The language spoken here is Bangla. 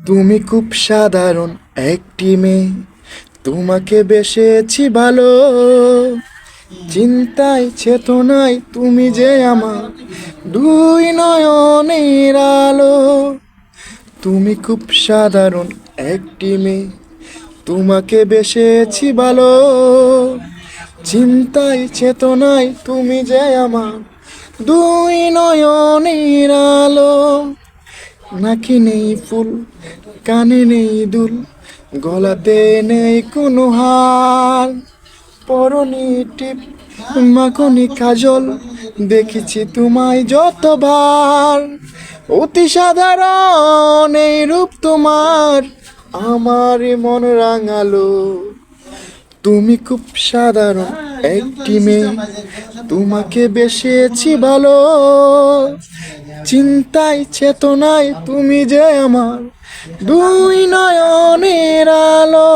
তুমি খুব সাধারণ একটি মেয়ে, তোমাকে বেসেছি ভালো। চিন্তায় চেতনায় তুমি যে আমার দুই নয়নের আলো। তুমি খুব সাধারণ একটি মেয়ে, তোমাকে বেসেছি ভালো। চিন্তায় চেতনায় তুমি যে আমার দুই নয়নের আলো। নাকি নেই ফুল, কানে নেই দুল, গলাতে নেই কোনো হার। পরনি টিপ, মাখনি কাজল, দেখেছি তোমায় যতবার। অতি সাধারণ এই রূপ তোমার, আমার মন রাঙালো। তুমি খুব সাধারণ একটি মেয়ে, তোমাকে বেসেছি ভালো। চিন্তায় চেতনায় তুমি যে আমার দুই নয়নের আলো।